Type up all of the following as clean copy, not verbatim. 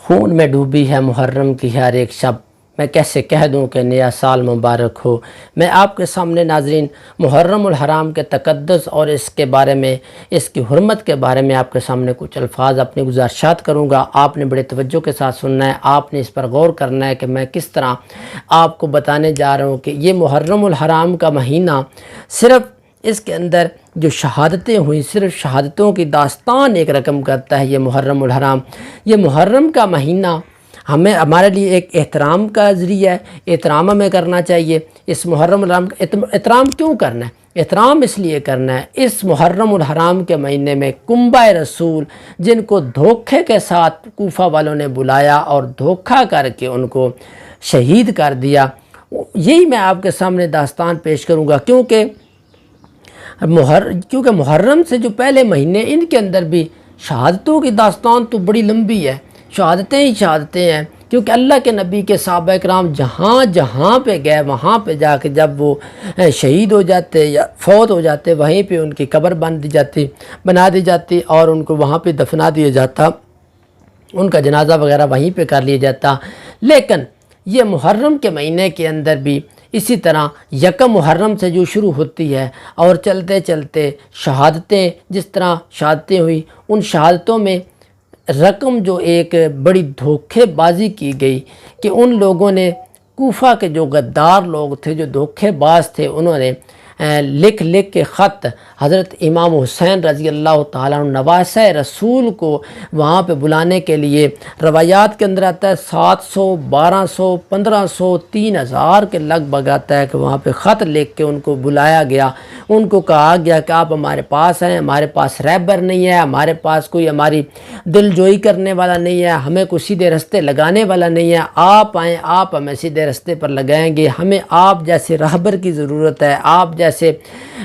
خون میں ڈوبی ہے محرم کی ہر ایک شب، میں کیسے کہہ دوں کہ نیا سال مبارک ہو۔ میں آپ کے سامنے ناظرین محرم الحرام کے تقدس اور اس کے بارے میں، اس کی حرمت کے بارے میں آپ کے سامنے کچھ الفاظ اپنی گزارشات کروں گا۔ آپ نے بڑے توجہ کے ساتھ سننا ہے، آپ نے اس پر غور کرنا ہے کہ میں کس طرح آپ کو بتانے جا رہا ہوں کہ یہ محرم الحرام کا مہینہ صرف اس کے اندر جو شہادتیں ہوئیں، صرف شہادتوں کی داستان ایک رقم کرتا ہے یہ محرم الحرام۔ یہ محرم کا مہینہ ہمارے لیے ایک احترام کا ذریعہ ہے، احترام ہمیں کرنا چاہیے۔ اس محرم الحرام کا احترام کیوں کرنا ہے؟ احترام اس لیے کرنا ہے، اس محرم الحرام کے مہینے میں کنبہ رسول جن کو دھوکے کے ساتھ کوفہ والوں نے بلایا اور دھوکہ کر کے ان کو شہید کر دیا، یہی میں آپ کے سامنے داستان پیش کروں گا، کیونکہ محرم سے جو پہلے مہینے ان کے اندر بھی شہادتوں کی داستان تو بڑی لمبی ہے، شہادتیں ہی شہادتیں ہیں، کیونکہ اللہ کے نبی کے صحابہ کرام جہاں جہاں پہ گئے وہاں پہ جا کے جب وہ شہید ہو جاتے یا فوت ہو جاتے، وہیں پہ ان کی قبر بنا دی جاتی اور ان کو وہاں پہ دفنا دیا جاتا، ان کا جنازہ وغیرہ وہیں پہ کر لیا جاتا۔ لیکن یہ محرم کے مہینے کے اندر بھی اسی طرح یکم محرم سے جو شروع ہوتی ہے اور چلتے چلتے شہادتیں، جس طرح شہادتیں ہوئی، ان شہادتوں میں رقم جو ایک بڑی دھوکے بازی کی گئی کہ ان لوگوں نے، کوفہ کے جو غدار لوگ تھے، جو دھوکے باز تھے، انہوں نے لکھ کے خط حضرت امام حسین رضی اللہ تعالیٰ عنہ نواسہ رسول کو وہاں پہ بلانے کے لیے، روایات کے اندر آتا ہے 700، 1200، 1500، 3000 کے لگ بھگ آتا ہے کہ وہاں پہ خط لکھ کے ان کو بلایا گیا۔ ان کو کہا گیا کہ آپ ہمارے پاس ہیں، ہمارے پاس رہبر نہیں ہے، ہمارے پاس کوئی ہماری دل جوئی کرنے والا نہیں ہے، ہمیں کوئی سیدھے رستے لگانے والا نہیں ہے، آپ آئیں، آپ ہمیں سیدھے رستے پر لگائیں گے، ہمیں آپ جیسے رہبر کی ضرورت ہے، آپ جیسے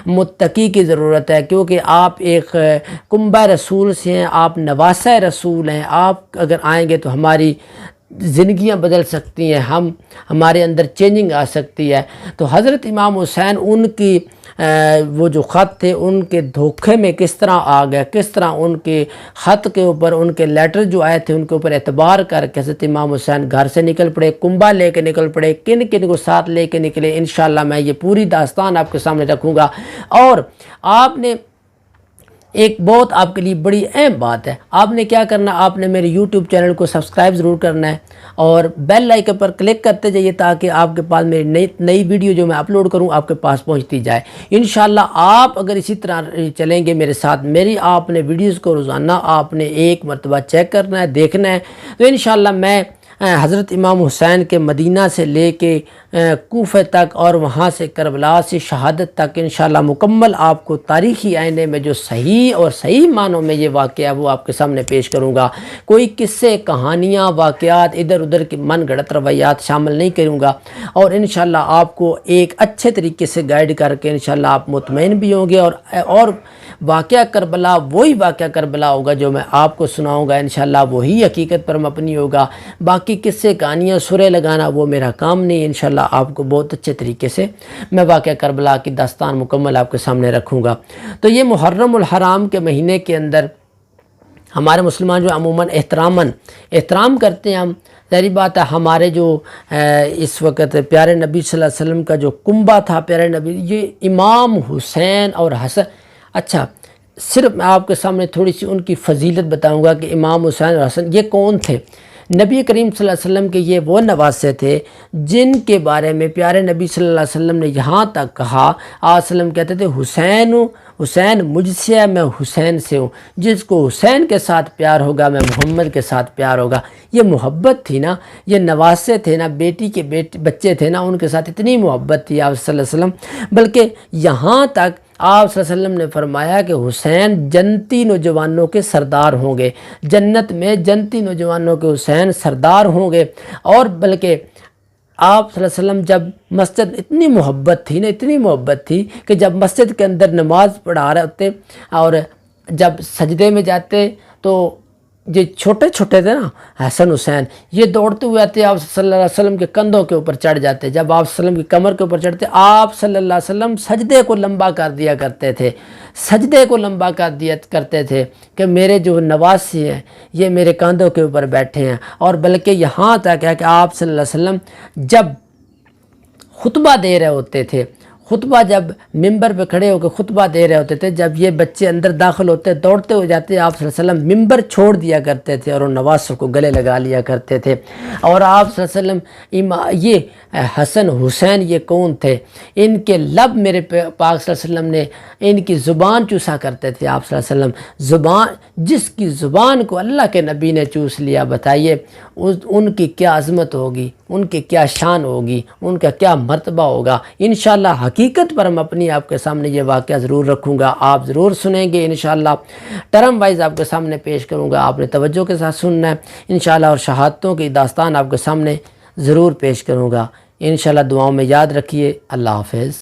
متقی کی ضرورت ہے، کیونکہ آپ ایک کنبہ رسول سے ہیں، آپ نواسہ رسول ہیں، آپ اگر آئیں گے تو ہماری زندگیاں بدل سکتی ہیں، ہمارے اندر چینجنگ آ سکتی ہے۔ تو حضرت امام حسین ان کی وہ جو خط تھے ان کے دھوکے میں کس طرح آ گئے، کس طرح ان کے خط کے اوپر، ان کے لیٹر جو آئے تھے ان کے اوپر اعتبار کر کے حضرت امام حسین گھر سے نکل پڑے، کنبہ لے کے نکل پڑے، کن کن کو ساتھ لے کے نکلے، انشاءاللہ میں یہ پوری داستان آپ کے سامنے رکھوں گا۔ اور آپ نے ایک بہت آپ کے لیے بڑی اہم بات ہے، آپ نے کیا کرنا، آپ نے میرے یوٹیوب چینل کو سبسکرائب ضرور کرنا ہے اور بیل آئیکن پر کلک کرتے جائیے تاکہ آپ کے پاس میری نئی ویڈیو جو میں اپلوڈ کروں آپ کے پاس پہنچتی جائے۔ انشاءاللہ آپ اگر اسی طرح چلیں گے میرے ساتھ، آپ نے ویڈیوز کو روزانہ آپ نے ایک مرتبہ چیک کرنا ہے، دیکھنا ہے، تو انشاءاللہ میں حضرت امام حسین کے مدینہ سے لے کے کوفہ تک اور وہاں سے کربلا سے شہادت تک انشاءاللہ مکمل آپ کو تاریخی آئینے میں جو صحیح اور صحیح معنوں میں یہ واقعہ ہے وہ آپ کے سامنے پیش کروں گا۔ کوئی قصے، کہانیاں، واقعات، ادھر ادھر کی من گھڑت روایات شامل نہیں کروں گا، اور انشاءاللہ آپ کو ایک اچھے طریقے سے گائیڈ کر کے انشاءاللہ آپ مطمئن بھی ہوں گے، اور واقعہ کربلا وہی واقعہ کربلا ہوگا جو میں آپ کو سناؤں گا، انشاءاللہ وہی حقیقت پر مبنی ہوگا۔ باقی قصے، کہانیاں، سرے لگانا وہ میرا کام نہیں، انشاءاللہ آپ کو بہت اچھے طریقے سے میں واقعہ کربلا کی داستان مکمل آپ کے سامنے رکھوں گا۔ تو یہ محرم الحرام کے مہینے کے اندر ہمارے مسلمان جو عموماً احترام کرتے ہیں، ہم ظاہری بات ہے، ہمارے جو اس وقت پیارے نبی صلی اللہ علیہ وسلم کا جو کنبہ تھا، پیارے نبی، یہ امام حسین اور حسن، اچھا صرف میں آپ کے سامنے تھوڑی سی ان کی فضیلت بتاؤں گا کہ امام حسین اور حسن یہ کون تھے۔ نبی کریم صلی اللہ علیہ وسلم کے یہ وہ نواسے تھے جن کے بارے میں پیارے نبی صلی اللہ علیہ وسلم نے یہاں تک کہا، آپ وسلم کہتے تھے حسین مجھ سے ہے، میں حسین سے ہوں، جس کو حسین کے ساتھ پیار ہوگا میں محمد کے ساتھ پیار ہوگا۔ یہ محبت تھی نا، یہ نواسے تھے نا، بیٹی کے بچے تھے نا، ان کے ساتھ اتنی محبت تھی آپ صلی اللہ علیہ وسلم، بلکہ یہاں تک آپ صلی اللہ علیہ وسلم نے فرمایا کہ حسین جنتی نوجوانوں کے سردار ہوں گے، جنت میں جنتی نوجوانوں کے حسین سردار ہوں گے۔ اور بلکہ آپ صلی اللہ علیہ وسلم جب مسجد، اتنی محبت تھی نا، اتنی محبت تھی کہ جب مسجد کے اندر نماز پڑھا رہے ہوتے اور جب سجدے میں جاتے تو یہ چھوٹے چھوٹے تھے نا حسن حسین، یہ دوڑتے ہوئے آتے آپ صلی اللہ علیہ وسلم کے کندھوں کے اوپر چڑھ جاتے، جب آپ صلی اللہ علیہ وسلم کی کمر کے اوپر چڑھتے آپ صلی اللہ علیہ وسلم سجدے کو لمبا کر دیا کرتے تھے، سجدے کو لمبا کر دیا کرتے تھے کہ میرے جو نواسی ہیں یہ میرے کندھوں کے اوپر بیٹھے ہیں۔ اور بلکہ یہاں تک ہے کہ آپ صلی اللہ علیہ وسلم جب خطبہ دے رہے ہوتے تھے، خطبہ جب ممبر پہ کھڑے ہو کے خطبہ دے رہے ہوتے تھے، جب یہ بچے اندر داخل ہوتے دوڑتے ہو جاتے آپ صلی اللہ علیہ وسلم ممبر چھوڑ دیا کرتے تھے اور ان نواسوں کو گلے لگا لیا کرتے تھے۔ اور آپ صلی اللہ علیہ وسلم یہ حسن حسین یہ کون تھے؟ ان کے لب میرے پاک صلی اللہ علیہ وسلم نے ان کی زبان چوسا کرتے تھے آپ صلی اللہ علیہ وسلم، زبان جس کی زبان کو اللہ کے نبی نے چوس لیا، بتائیے ان کی کیا عظمت ہوگی، ان کی کیا شان ہوگی، ان کا کیا مرتبہ ہوگا۔ انشاءاللہ حقیقت پر ہم اپنی آپ کے سامنے یہ واقعہ ضرور رکھوں گا، آپ ضرور سنیں گے انشاءاللہ، ٹرم وائز آپ کے سامنے پیش کروں گا، آپ نے توجہ کے ساتھ سننا ہے انشاءاللہ، اور شہادتوں کی داستان آپ کے سامنے ضرور پیش کروں گا انشاءاللہ۔ دعاؤں میں یاد رکھیے۔ اللہ حافظ۔